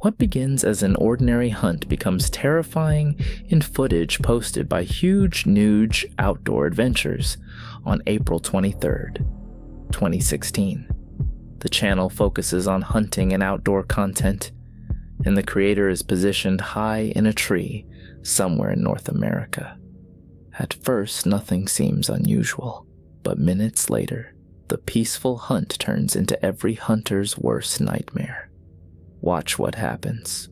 What begins as an ordinary hunt becomes terrifying in footage posted by Huge Nuge Outdoor Adventures on April 23rd, 2016. The channel focuses on hunting and outdoor content, and the creator is positioned high in a tree somewhere in North America. At first, nothing seems unusual, but minutes later, the peaceful hunt turns into every hunter's worst nightmare. Watch what happens.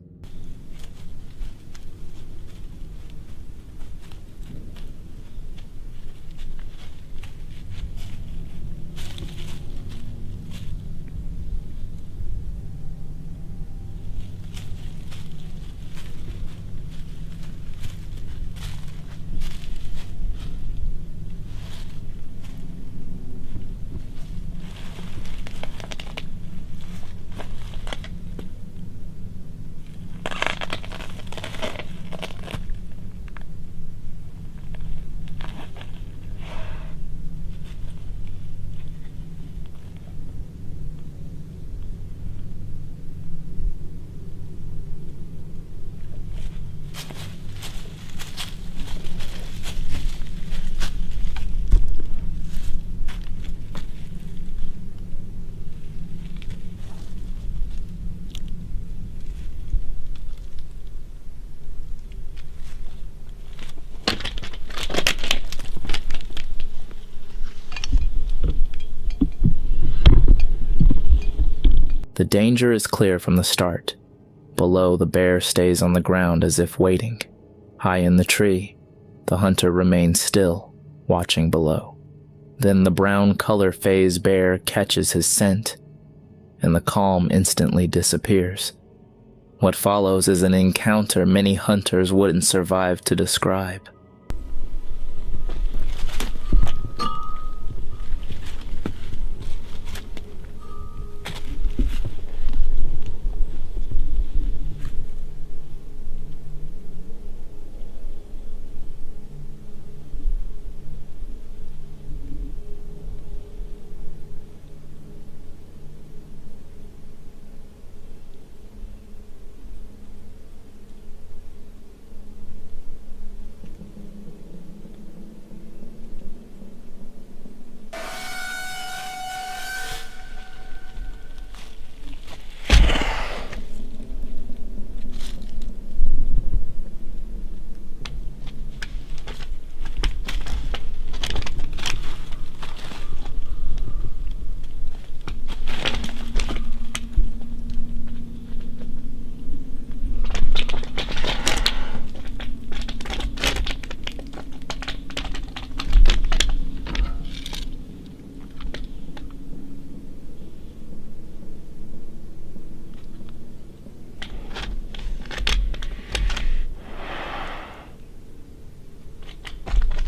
The danger is clear from the start. Below, the bear stays on the ground as if waiting. High in the tree, the hunter remains still, watching below. Then the brown color phase bear catches his scent, and the calm instantly disappears. What follows is an encounter many hunters wouldn't survive to describe.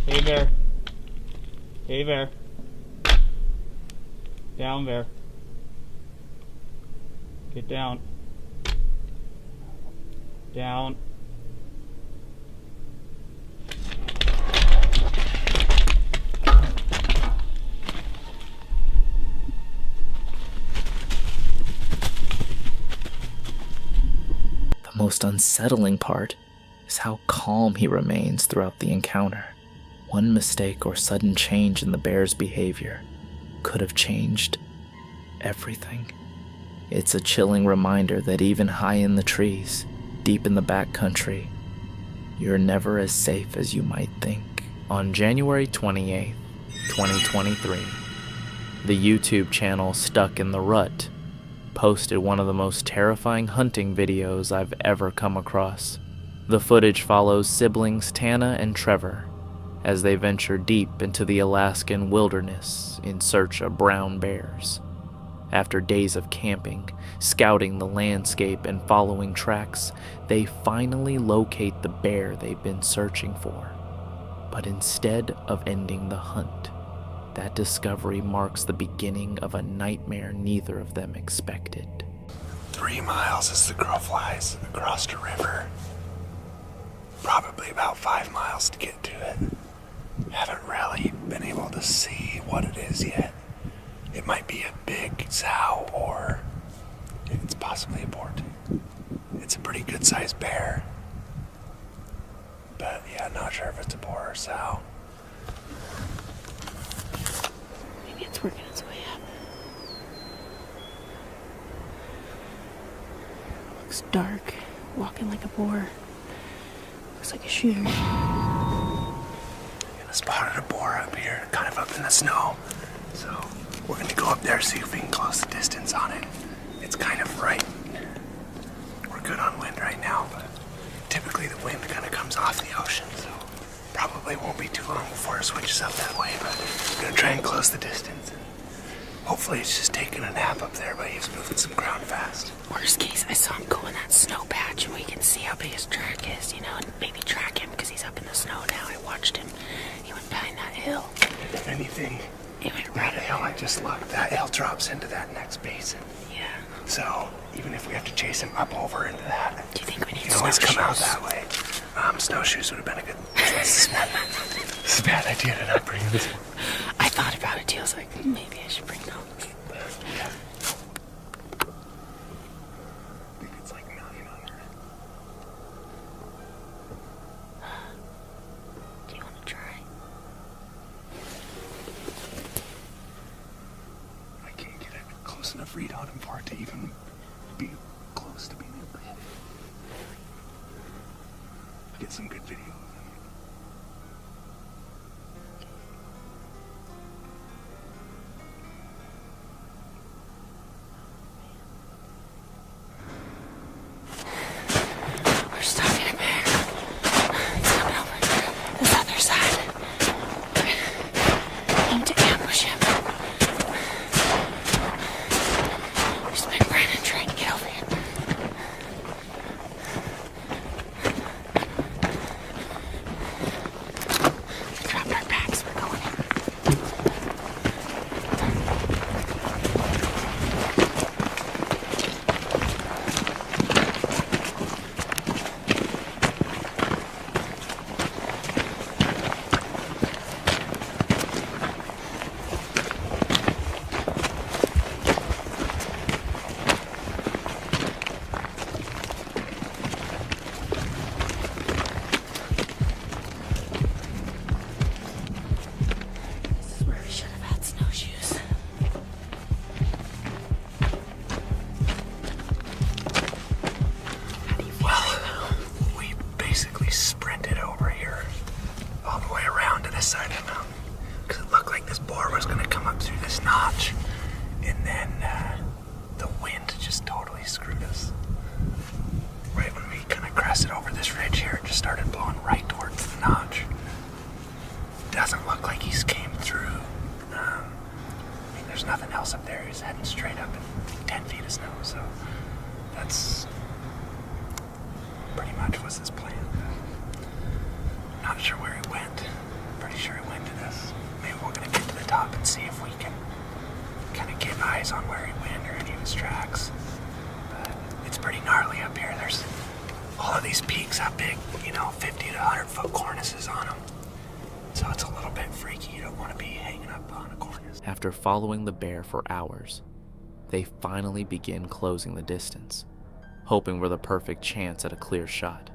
Hey bear. Hey bear. Down bear. Get down. Down. The most unsettling part is how calm he remains throughout the encounter. One mistake or sudden change in the bear's behavior could have changed everything. It's a chilling reminder that even high in the trees, deep in the backcountry, you're never as safe as you might think. On January 28, 2023, the YouTube channel Stuck in the Rut posted one of the most terrifying hunting videos I've ever come across. The footage follows siblings Tana and Trevor as they venture deep into the Alaskan wilderness in search of brown bears. After days of camping, scouting the landscape, and following tracks, they finally locate the bear they've been searching for. But instead of ending the hunt, that discovery marks the beginning of a nightmare neither of them expected. 3 miles as the crow flies across the river. Probably about 5 miles to get to it. Haven't really been able to see what it is yet. It might be a big sow or it's possibly a boar too. sized bear. But yeah, not sure if it's a boar or sow. Maybe it's working its way up. Looks dark, walking like a boar. Looks like a shooter. And I spotted a boar up here, kind of up in the snow. So we're gonna go up there, see if we can close the distance on it. It's kind of right. We're good on wind right now, but typically the wind kind of comes off the ocean, so probably won't be too long before it switches up that way, but we're gonna try and close the distance. Hopefully it's just taking a nap up there, but he's moving some ground fast. Worst case, I saw him go in that snow patch and we can see how big his track is, you know, and maybe track him because he's up in the snow now. I watched him. He went behind that hill. If anything, He went that right hill I just looked, that hill drops into that next basin. Yeah. So even if we have to chase him up over into that, Do you think we need you can always come out snowshoes? that way. Snowshoes would have been a good. This is a bad idea to not bring this one. I thought about it too. I was like, maybe I should bring those. Yeah. I think it's like 9 on there. Do you want to try? I can't get a close enough read on him for it to even be close to being able to hit it. Get some good video of him. We're stalking a bear. He's coming over this other side. Aim to ambush him. There's been Brandon trying to get over here. We dropped our packs. We're going in. This is where we should have had snowshoes. How do you feel right now? We basically sprinted over here all the way around to this side of the mountain because it looked like this boar was going to come up through this notch, and then the wind just totally screwed us. Right when we kind of crested over this ridge here, it just started blowing right towards the notch. Doesn't look like he's came through. I mean, there's nothing else up there. He's heading straight up in 10 feet of snow, so that's pretty much was his plan. Not sure where he went. Pretty sure he went to this. Maybe we're gonna get to the top and see if we can kind of get eyes on where he went or any of his tracks. But it's pretty gnarly up here. There's all of these peaks have big, 50 to 100 foot cornices on them. So it's a little bit freaky. You don't want to be hanging up on a cornice. After following the bear for hours, they finally begin closing the distance, hoping for the perfect chance at a clear shot.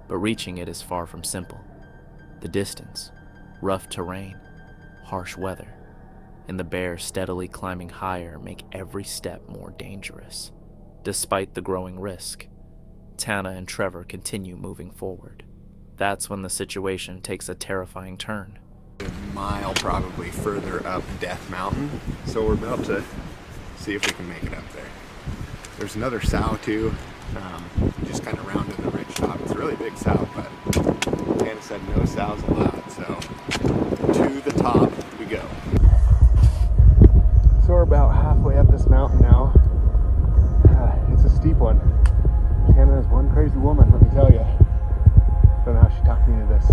But reaching it is far from simple. The distance, rough terrain, harsh weather, and the bear steadily climbing higher make every step more dangerous. Despite the growing risk, Tana and Trevor continue moving forward. That's when the situation takes a terrifying turn. A mile probably further up Death Mountain, so we're about to see if we can make it up there. There's another sow too, just kind of rounded the ridge top. It's a really big sow, but Anna said no sows allowed, so to the top we go. So we're about halfway up this mountain now. It's a steep one. Hannah is one crazy woman, let me tell you. Don't know how she talked me into this.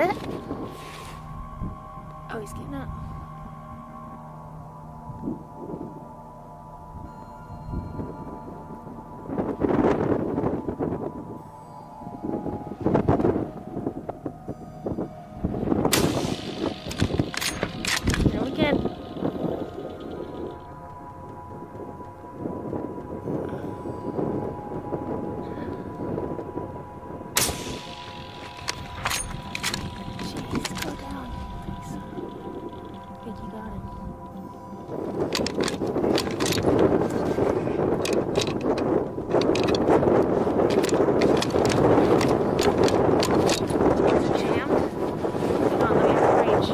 it? Oh, he's getting up. Go again. Jeez, go down, please. I think you got it. Is it jammed? Come on, let me have a reach.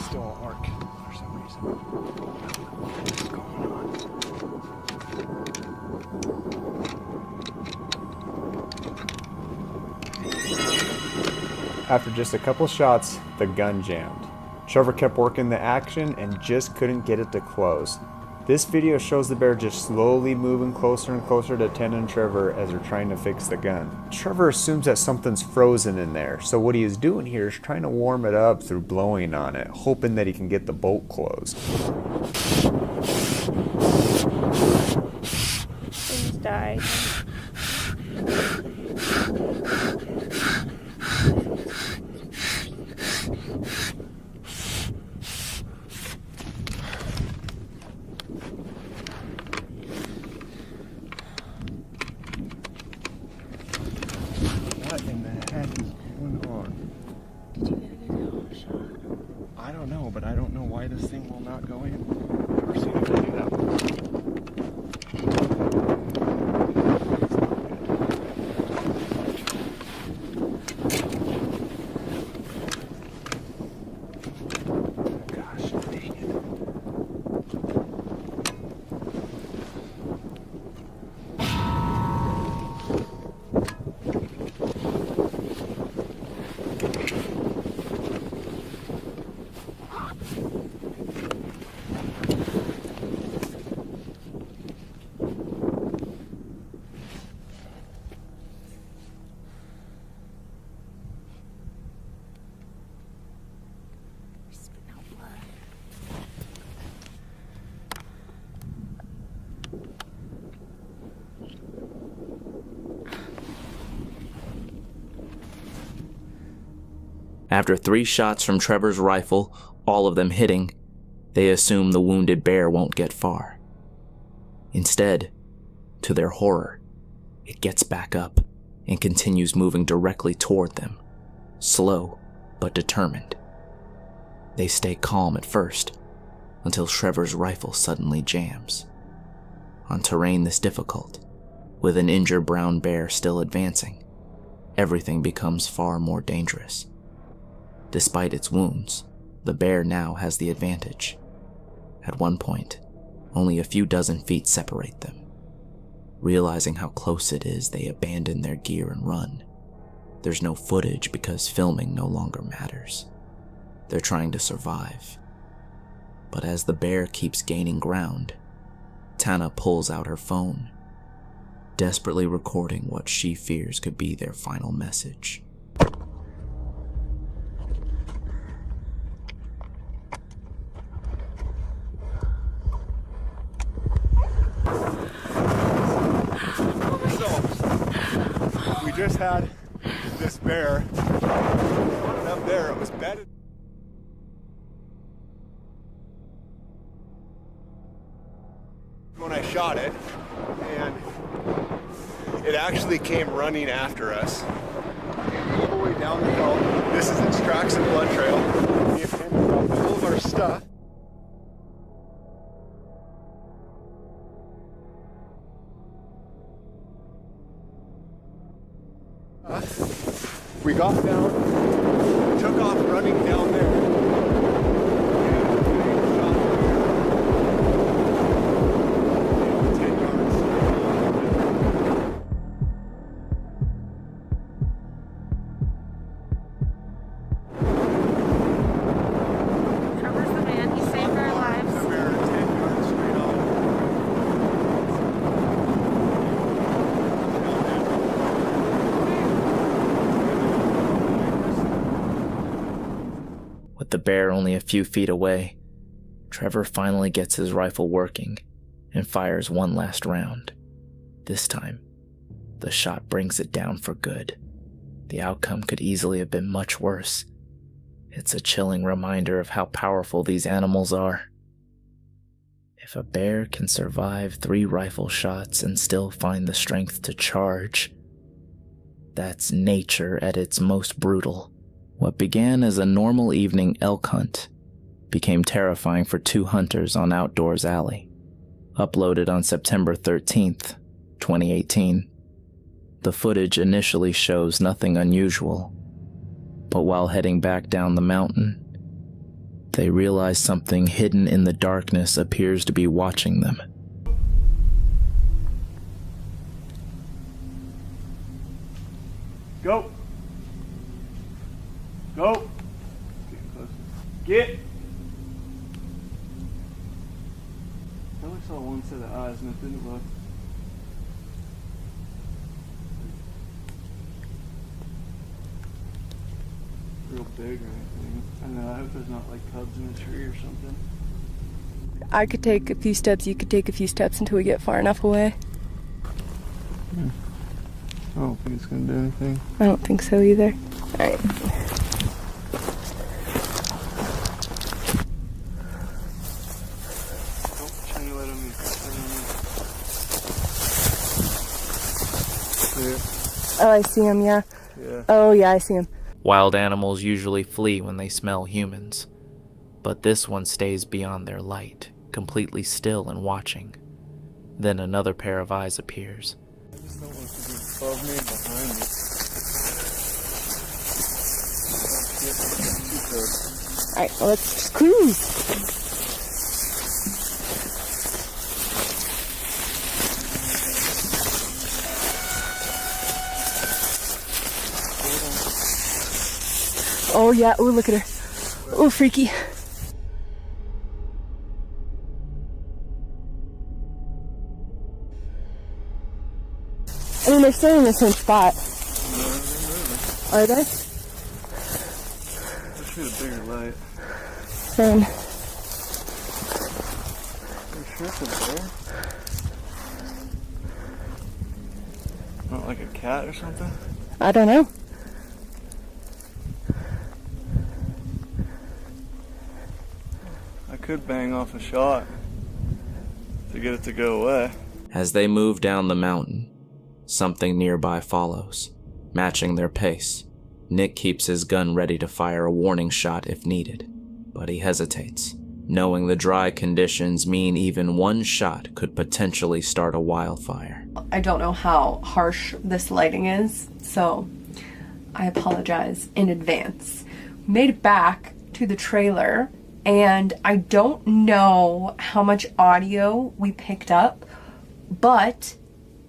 Still an arc for some reason. What's going on? After just a couple shots, the gun jammed. Trevor kept working the action and just couldn't get it to close. This video shows the bear just slowly moving closer and closer to Ten and Trevor as they're trying to fix the gun. Trevor assumes that something's frozen in there, so what he is doing here is trying to warm it up through blowing on it, hoping that he can get the bolt closed. Things died. What in the heck is going on? Did you get a good shot? I don't know, but I don't know why this thing will not go in. Never seen it do that before. Gosh, dang it. Spitting out blood. After 3 shots from Trevor's rifle, all of them hitting, they assume the wounded bear won't get far. Instead, to their horror, it gets back up and continues moving directly toward them, slow but determined. They stay calm at first, until Trevor's rifle suddenly jams. On terrain this difficult, with an injured brown bear still advancing, everything becomes far more dangerous. Despite its wounds, the bear now has the advantage. At one point, only a few dozen feet separate them. Realizing how close it is, they abandon their gear and run. There's no footage because filming no longer matters. They're trying to survive. But as the bear keeps gaining ground, Tana pulls out her phone, desperately recording what she fears could be their final message. We just had this bear up there. It was bedded. When I shot it, and it actually came running after us. Came all the way down the hill. This is its tracks and blood trail. We have handed out all of our stuff. We got down, took off running down there. Trevor's the bear only a few feet away, Trevor finally gets his rifle working and fires one last round. This time, the shot brings it down for good. The outcome could easily have been much worse. It's a chilling reminder of how powerful these animals are. If a bear can survive 3 rifle shots and still find the strength to charge, that's nature at its most brutal. What began as a normal evening elk hunt became terrifying for 2 hunters on Outdoors Alley. Uploaded on September 13th, 2018. The footage initially shows nothing unusual, but while heading back down the mountain, they realize something hidden in the darkness appears to be watching them. Go! Go! Get close. Get! I only saw one set of eyes and it didn't look. Real big or anything. I don't know, I hope there's not like cubs in a tree or something. I could take a few steps, you could take a few steps until we get far enough away. I don't think it's gonna do anything. I don't think so either. Alright. Trying to let him in. Oh, I see him, yeah. Yeah. Oh, yeah, I see him. Wild animals usually flee when they smell humans, but this one stays beyond their light, completely still and watching. Then another pair of eyes appears. I just don't want it to be above me and behind me. Alright, well, let's just cruise. Oh, yeah. Oh, look at her. Oh, freaky. I mean, they're still in the same spot. Are they? Let's shoot a bigger light. Same. Are you sure it's a bear? Not like a cat or something? I don't know. I could bang off a shot to get it to go away. As they move down the mountain, something nearby follows, matching their pace. Nick keeps his gun ready to fire a warning shot if needed, but he hesitates, knowing the dry conditions mean even one shot could potentially start a wildfire. I don't know how harsh this lighting is, so I apologize in advance. Made it back to the trailer, and I don't know how much audio we picked up, but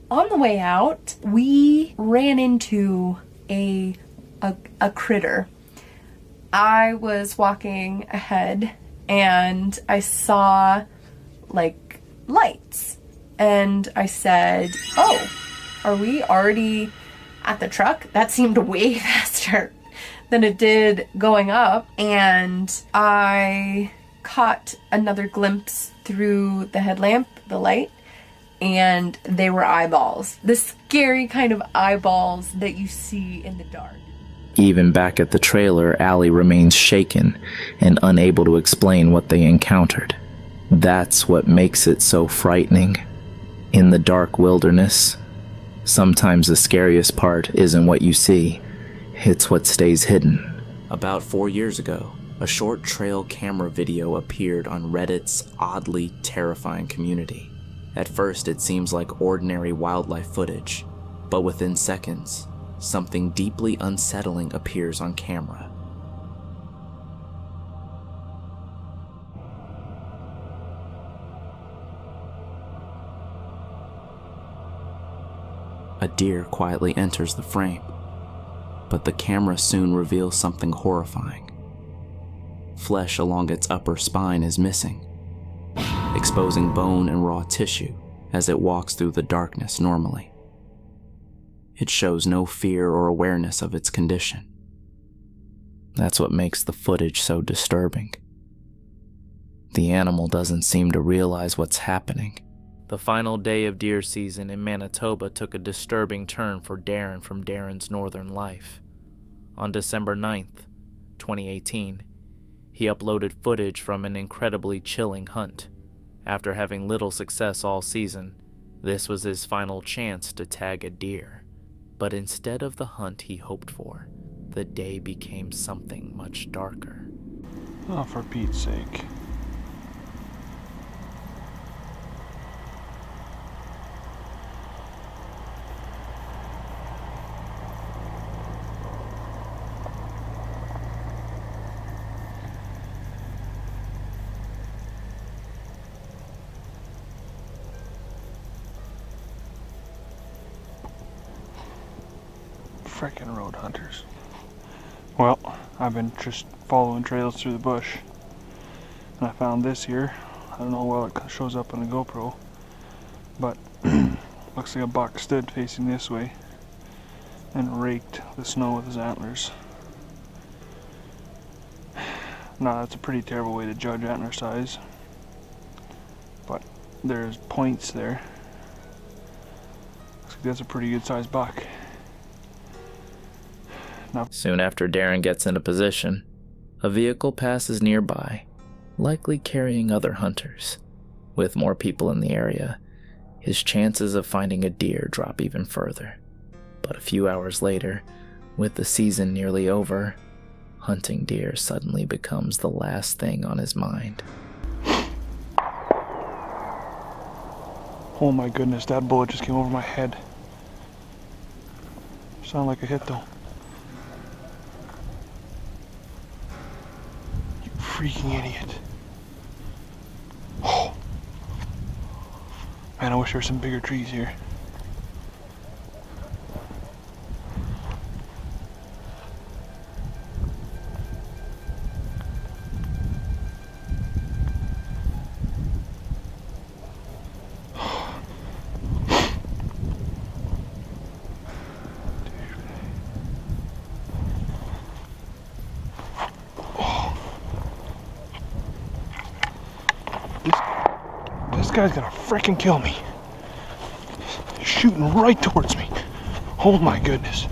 on the way out, we ran into a critter. I was walking ahead and I saw like lights, and I said, "Oh, are we already at the truck?" That seemed way faster than it did going up, and I caught another glimpse through the headlamp, the light, and they were eyeballs. The scary kind of eyeballs that you see in the dark. Even back at the trailer, Allie remains shaken and unable to explain what they encountered. That's what makes it so frightening. In the dark wilderness, sometimes the scariest part isn't what you see, it's what stays hidden. About 4 years ago, a short trail camera video appeared on Reddit's oddly terrifying community. At first, it seems like ordinary wildlife footage, but within seconds, something deeply unsettling appears on camera. A deer quietly enters the frame, but the camera soon reveals something horrifying. Flesh along its upper spine is missing, exposing bone and raw tissue as it walks through the darkness normally. It shows no fear or awareness of its condition. That's what makes the footage so disturbing. The animal doesn't seem to realize what's happening. The final day of deer season in Manitoba took a disturbing turn for Darren from Darren's northern life. On December 9th, 2018, he uploaded footage from an incredibly chilling hunt. After having little success all season, this was his final chance to tag a deer. But instead of the hunt he hoped for, the day became something much darker. Oh, for Pete's sake. Frickin' road hunters. Well, I've been just following trails through the bush, and I found this here. I don't know how well it shows up on the GoPro, but looks like a buck stood facing this way and raked the snow with his antlers. Now that's a pretty terrible way to judge antler size, but there's points there. Looks like that's a pretty good sized buck. Soon after Darren gets into position, a vehicle passes nearby, likely carrying other hunters. With more people in the area, his chances of finding a deer drop even further. But a few hours later, with the season nearly over, hunting deer suddenly becomes the last thing on his mind. Oh my goodness, that bullet just came over my head. Sounded like a hit though. Freaking idiot. Oh. Man, I wish there were some bigger trees here. This guy's gonna frickin' kill me. He's shooting right towards me. Oh my goodness.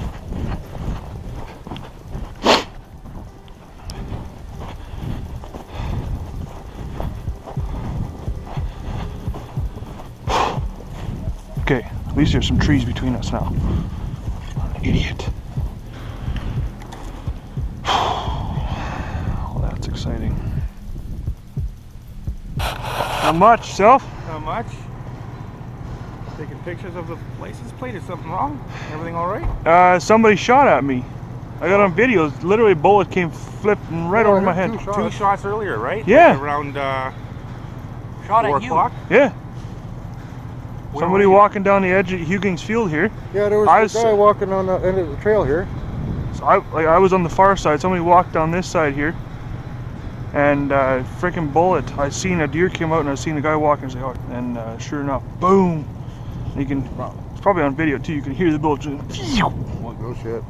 Okay, at least there's some trees between us now. Idiot. Oh, that's exciting. Not much, self? Not much. Taking pictures of the license plate. Is something wrong? Everything all right? Somebody shot at me. I got on video. Literally, a bullet came flipping right over my head. Two shots earlier, right? Yeah. Around Shot 4 at you. o'clock. Yeah. Where Somebody were you? walking down the edge of Hugings Field here. Yeah, there was a guy walking on the end of the trail here. So I was on the far side. Somebody walked down this side here. And freaking bullet. I seen a deer came out and I seen a guy walking. And sure enough, boom. You can. It's probably on video too. You can hear the bullet. No shit.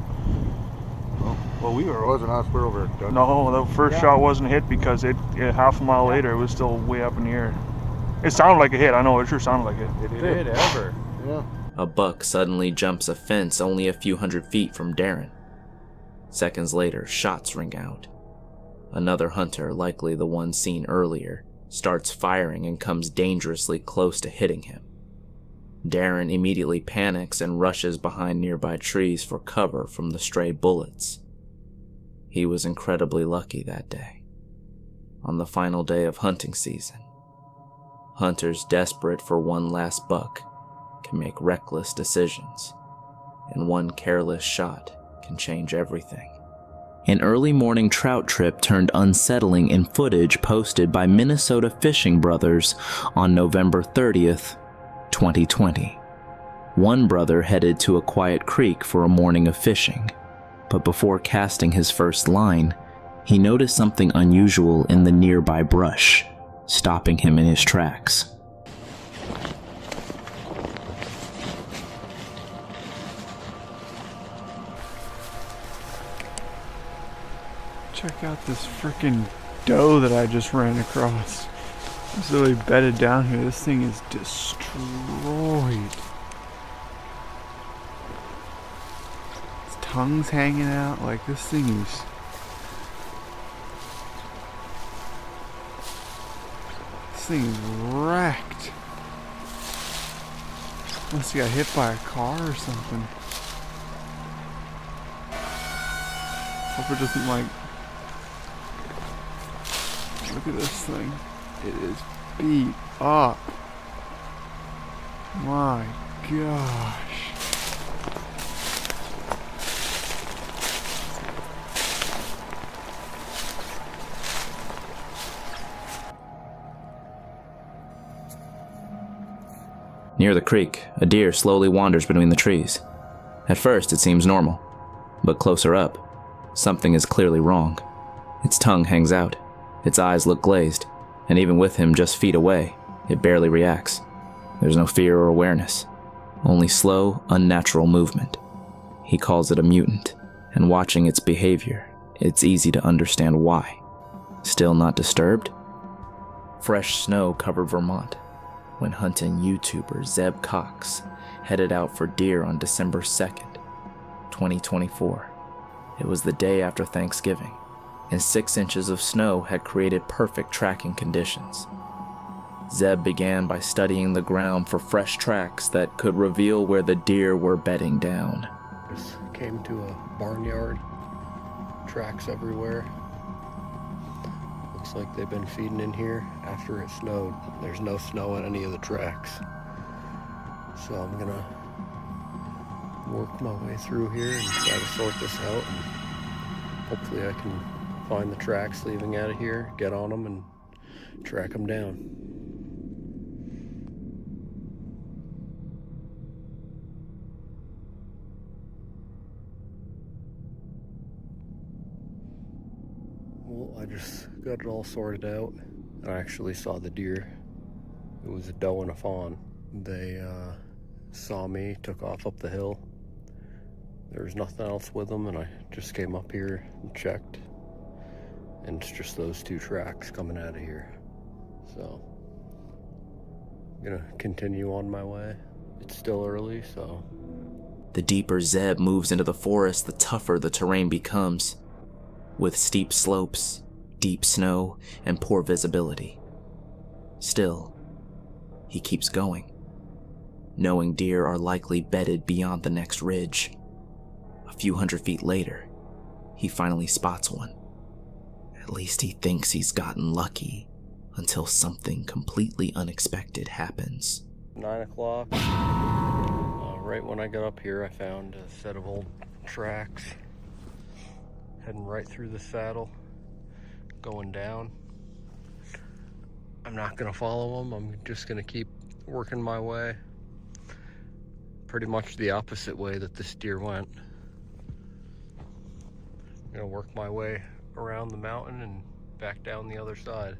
Well, it wasn't us. We're over at Doug. No, the first shot wasn't a hit because half a mile later it was still way up in the air. It sounded like a hit. I know it sure sounded like it. It did ever. Yeah. A buck suddenly jumps a fence only a few hundred feet from Darren. Seconds later, shots ring out. Another hunter, likely the one seen earlier, starts firing and comes dangerously close to hitting him. Darren immediately panics and rushes behind nearby trees for cover from the stray bullets. He was incredibly lucky that day. On the final day of hunting season, hunters desperate for one last buck can make reckless decisions, and one careless shot can change everything. An early morning trout trip turned unsettling in footage posted by Minnesota fishing brothers on November 30th, 2020. One brother headed to a quiet creek for a morning of fishing, but before casting his first line, he noticed something unusual in the nearby brush, stopping him in his tracks. Check out this freaking doe that I just ran across. It's literally bedded down here. This thing is destroyed. Its tongue's hanging out. Like, this thing is... This thing is wrecked. Must have got hit by a car or something. Hope it doesn't, like... Look at this thing. It is beat up. My gosh. Near the creek, a deer slowly wanders between the trees. At first, it seems normal, but closer up, something is clearly wrong. Its tongue hangs out, its eyes look glazed, and even with him just feet away, it barely reacts. There's no fear or awareness, only slow, unnatural movement. He calls it a mutant, and watching its behavior, it's easy to understand why. Still not disturbed? Fresh snow covered Vermont when hunting YouTuber Zeb Cox headed out for deer on December 2nd, 2024. It was the day after Thanksgiving, and 6 inches of snow had created perfect tracking conditions. Zeb began by studying the ground for fresh tracks that could reveal where the deer were bedding down. Just came to a barnyard, tracks everywhere. Looks like they've been feeding in here after it snowed. There's no snow on any of the tracks. So I'm gonna work my way through here and try to sort this out, and hopefully I can find the tracks leaving out of here, get on them, and track them down. Well, I just got it all sorted out. I actually saw the deer. It was a doe and a fawn. They saw me, took off up the hill. There was nothing else with them, and I just came up here and checked. And it's just those 2 tracks coming out of here. So, I'm gonna continue on my way. It's still early, so. The deeper Zeb moves into the forest, the tougher the terrain becomes, with steep slopes, deep snow, and poor visibility. Still, he keeps going, knowing deer are likely bedded beyond the next ridge. A few hundred feet later, he finally spots one. At least he thinks he's gotten lucky, until something completely unexpected happens. 9 o'clock. Right when I got up here, I found a set of old tracks heading right through the saddle, going down. I'm not gonna follow them. I'm just gonna keep working my way pretty much the opposite way that this deer went. I'm gonna work my way around the mountain and back down the other side.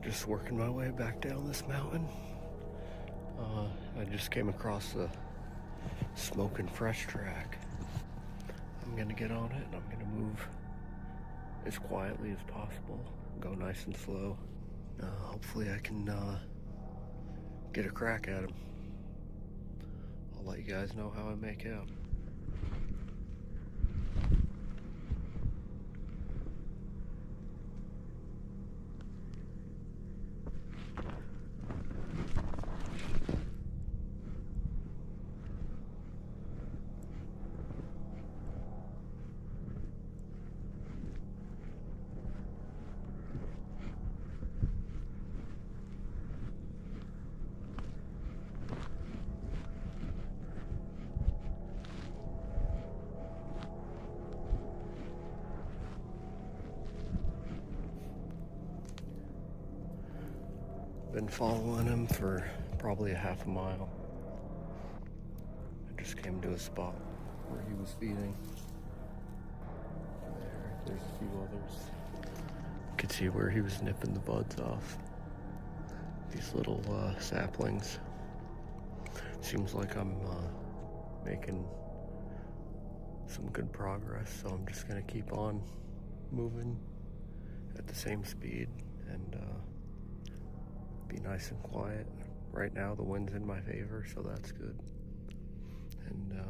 Just working my way back down this mountain. I just came across a smoking fresh track. I'm gonna get on it and I'm gonna move as quietly as possible. Go nice and slow. Hopefully I can get a crack at him. I'll let you guys know how I make out. been following him for probably a half a mile. I just came to a spot where he was feeding. There's a few others. You could see where he was nipping the buds off. These little saplings. Seems like I'm making some good progress, so I'm just gonna keep on moving at the same speed and be nice and quiet. Right now the wind's in my favor, so that's good. And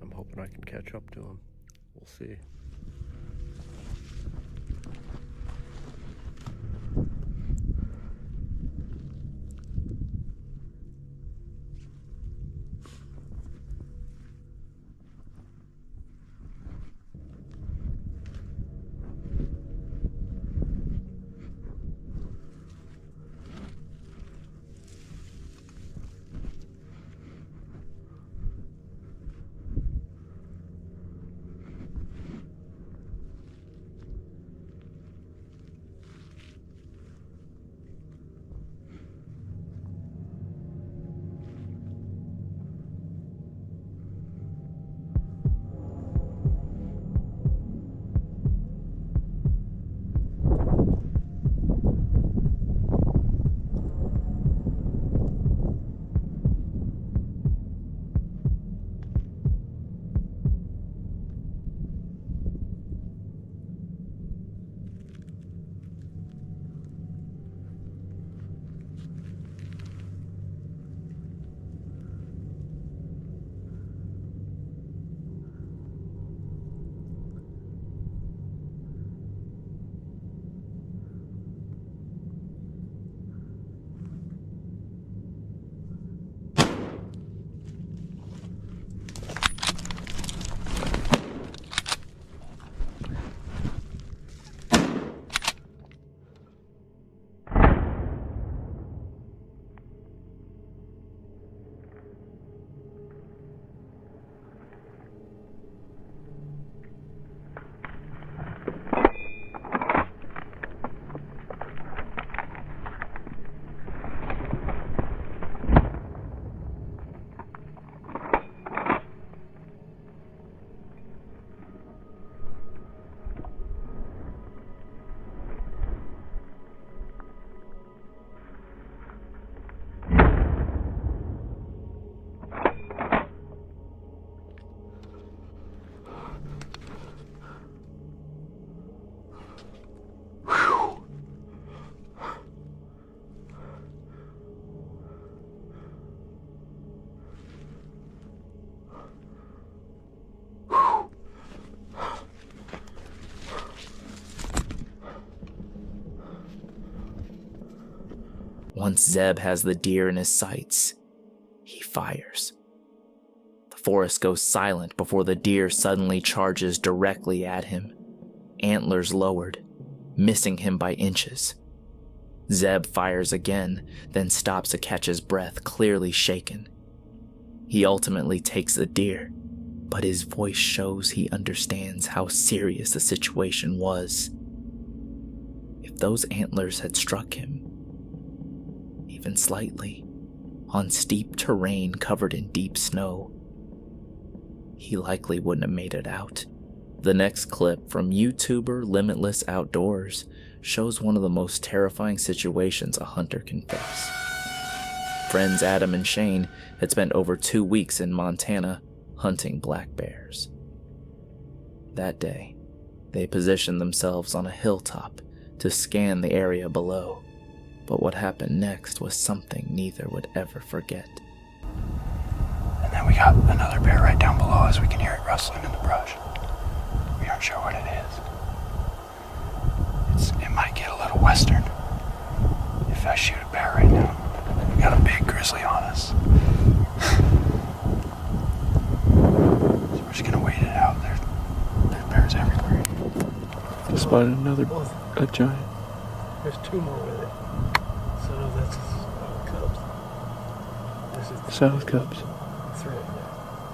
I'm hoping I can catch up to him. We'll see. Once Zeb has the deer in his sights, he fires. The forest goes silent before the deer suddenly charges directly at him, antlers lowered, missing him by inches. Zeb fires again, then stops to catch his breath, clearly shaken. He ultimately takes the deer, but his voice shows he understands how serious the situation was. If those antlers had struck him, even slightly, on steep terrain covered in deep snow, he likely wouldn't have made it out. The next clip from YouTuber Limitless Outdoors shows one of the most terrifying situations a hunter can face. Friends Adam and Shane had spent over 2 weeks in Montana hunting black bears. That day, they positioned themselves on a hilltop to scan the area below. But what happened next was something neither would ever forget. And then we got another bear right down below us. We can hear it rustling in the brush. We aren't sure what it is. It might get a little western if I shoot a bear right now. We got a big grizzly on us. So we're just gonna wait it out. There's bears everywhere. Just spotted another a giant. There's 2 more with it. So no, that's cubs. This is the South Cubs. 3.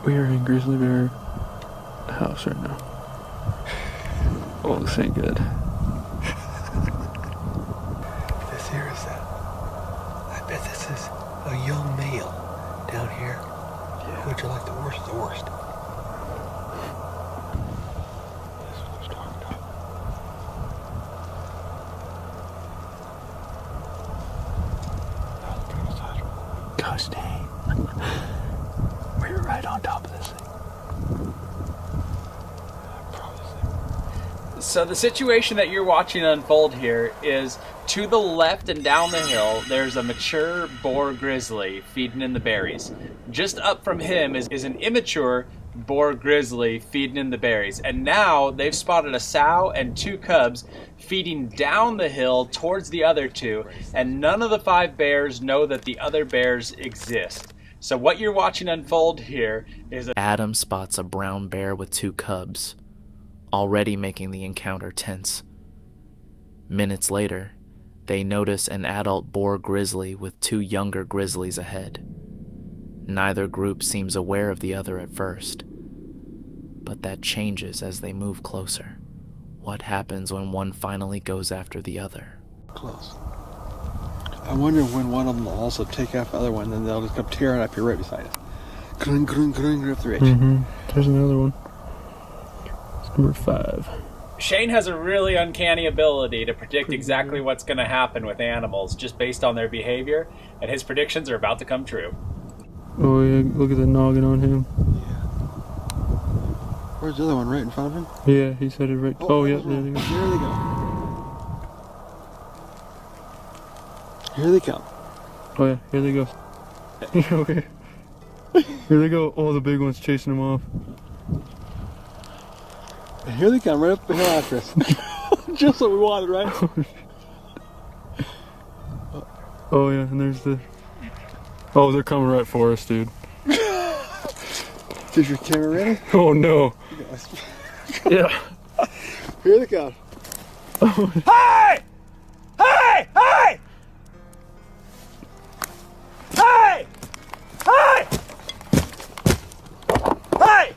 We are in Grizzly Bear house right now. Oh, this ain't good. This here is a young male down here, who would you like the worst of the worst? That's what I was talking about. That was pretty massage. Gosh dang. We're right on top of this thing. So the situation that you're watching unfold here is to the left and down the hill, there's a mature boar grizzly feeding in the berries. Just up from him is an immature boar grizzly feeding in the berries. And now they've spotted a sow and 2 cubs feeding down the hill towards the other 2, and none of the 5 bears know that the other bears exist. So what you're watching unfold here is Adam spots a brown bear with 2 cubs, already making the encounter tense. Minutes later, they notice an adult boar grizzly with 2 younger grizzlies ahead. Neither group seems aware of the other at first, but that changes as they move closer. What happens when one finally goes after the other? Close. I wonder when one of them will also take after the other one, then they'll just come tearing up here right beside us. Grung, grung, grung, right up the ridge. There's another one. It's number 5. Shane has a really uncanny ability to predict exactly what's going to happen with animals just based on their behavior, and his predictions are about to come true. Oh yeah, look at the noggin on him. Where's the other one? Right in front of him? Yeah, he's headed right. Oh yeah, there they go. Here they go. Here they come. Oh yeah, here they go. Okay. Here they go. Oh, the big one's chasing them off. And here they come, right up the hill after us. Just what we wanted, right? Oh yeah, and there's the... Oh, they're coming right for us, dude. Is your camera ready? Oh no. Yeah. Here they come. Hey! Hey! Hey! Hey! Hey! Hey!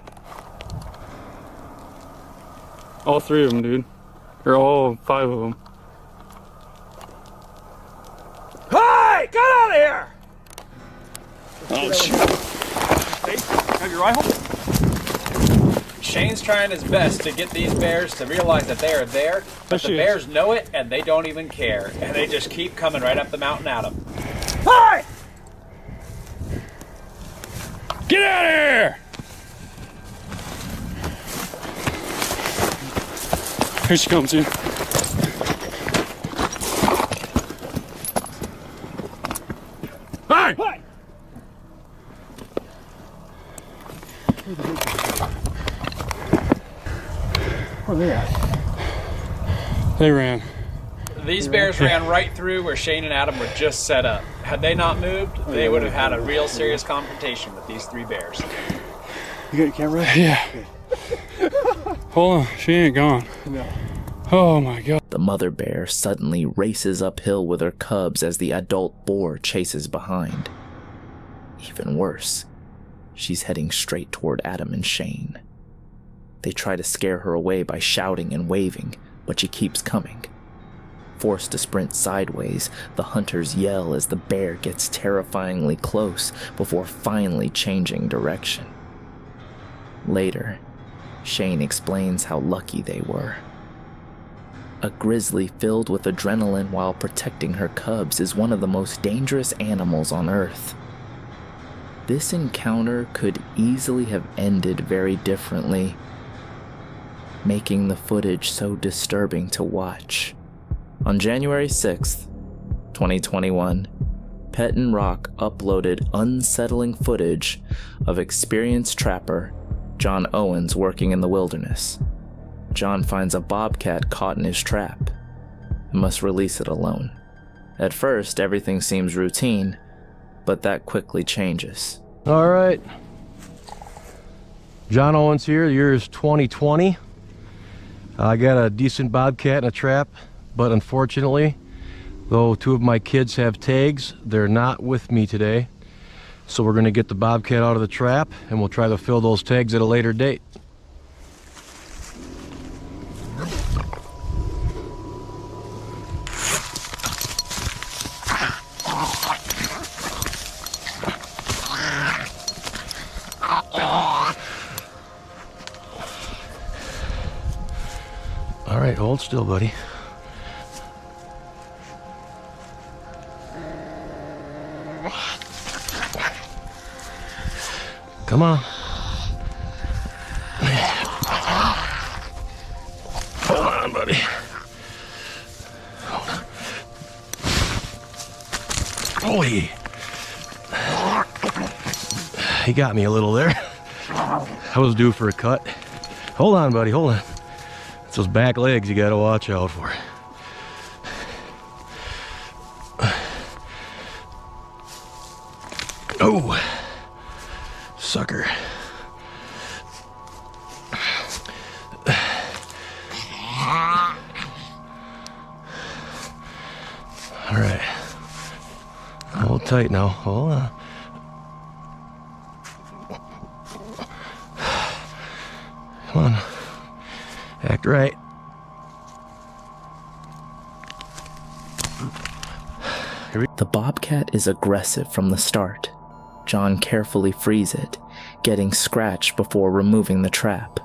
All 3 of them, dude. Or all 5 of them. Hey! Get out of here! Oh, shoot. Hey, have your rifle? Shane's trying his best to get these bears to realize that they are there, but the bears know it and they don't even care, and they just keep coming right up the mountain at him. Hey! Get out of here! Here she comes, dude. Hey! Hey! Where are they at? They ran. These bears ran right through where Shane and Adam were just set up. Had they not moved, they would have had a real serious confrontation with these 3 bears. You got your camera? Yeah. Hold on, she ain't gone. No. Oh my god. The mother bear suddenly races uphill with her cubs as the adult boar chases behind. Even worse, she's heading straight toward Adam and Shane. They try to scare her away by shouting and waving, but she keeps coming. Forced to sprint sideways, the hunters yell as the bear gets terrifyingly close before finally changing direction. Later, Shane explains how lucky they were. A grizzly filled with adrenaline while protecting her cubs is one of the most dangerous animals on Earth. This encounter could easily have ended very differently, making the footage so disturbing to watch. On January 6th, 2021, Pet and Rock uploaded unsettling footage of experienced trapper John Owens working in the wilderness. John finds a bobcat caught in his trap and must release it alone. At first, everything seems routine, but that quickly changes. All right. John Owens here, the year is 2020. I got a decent bobcat in a trap, but unfortunately, though 2 of my kids have tags, they're not with me today. So we're gonna get the bobcat out of the trap and we'll try to fill those tags at a later date. right, hold still, buddy. Come on. Hold on, buddy. Hold on. Holy. He got me a little there. I was due for a cut. Hold on, buddy, hold on. It's those back legs you gotta watch out for. Oh, sucker. All right, hold tight now, hold on. Come on, act right. The bobcat is aggressive from the start. John carefully frees it, getting scratched before removing the trap.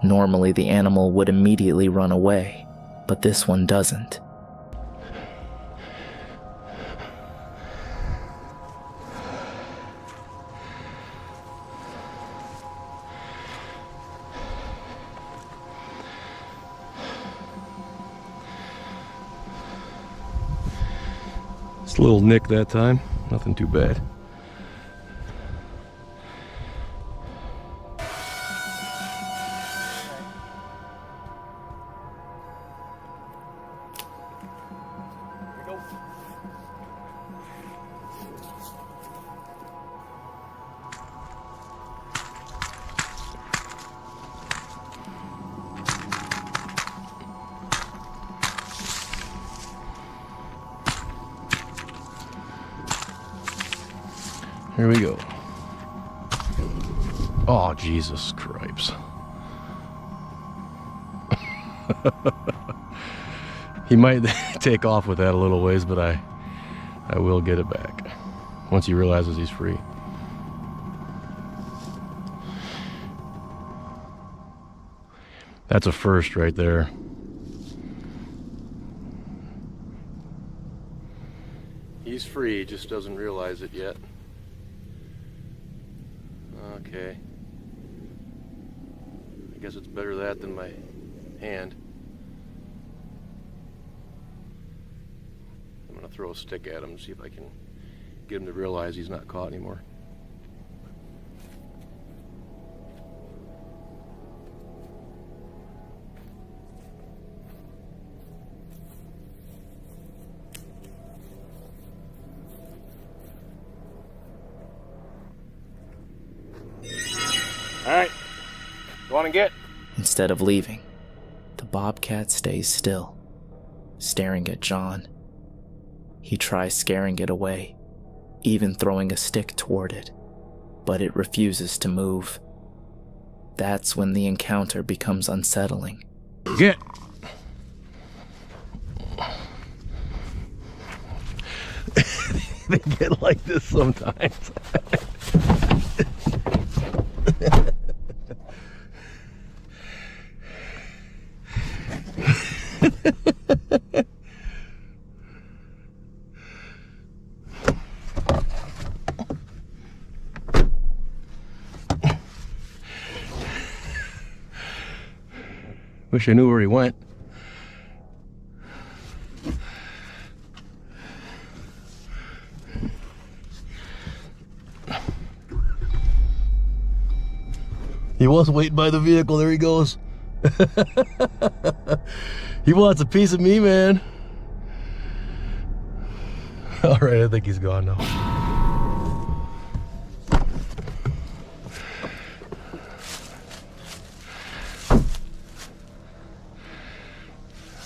Normally the animal would immediately run away, but this one doesn't. It's a little nick that time, nothing too bad. Here we go. Oh, Jesus Christ. He might take off with that a little ways, but I will get it back once he realizes he's free. That's a first right there. He's free, he just doesn't realize it yet. Okay. I guess it's better that than my hand. I'm gonna throw a stick at him and see if I can get him to realize he's not caught anymore. All right, you want to get? Instead of leaving, the bobcat stays still, staring at John. He tries scaring it away, even throwing a stick toward it, but it refuses to move. That's when the encounter becomes unsettling. Get! They get like this sometimes. Wish I knew where he went. He was waiting by the vehicle. There he goes. He wants a piece of me, man. All right, I think he's gone now.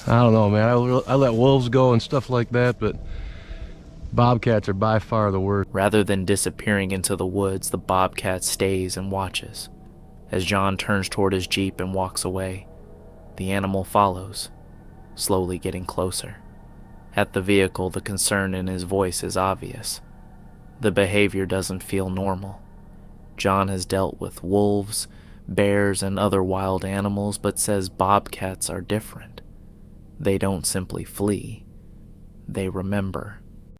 I don't know, man. I let wolves go and stuff like that, but bobcats are by far the worst. Rather than disappearing into the woods, the bobcat stays and watches. As John turns toward his Jeep and walks away, the animal follows, slowly getting closer. At the vehicle, the concern in his voice is obvious. The behavior doesn't feel normal. John has dealt with wolves, bears, and other wild animals, but says bobcats are different. They don't simply flee, they remember.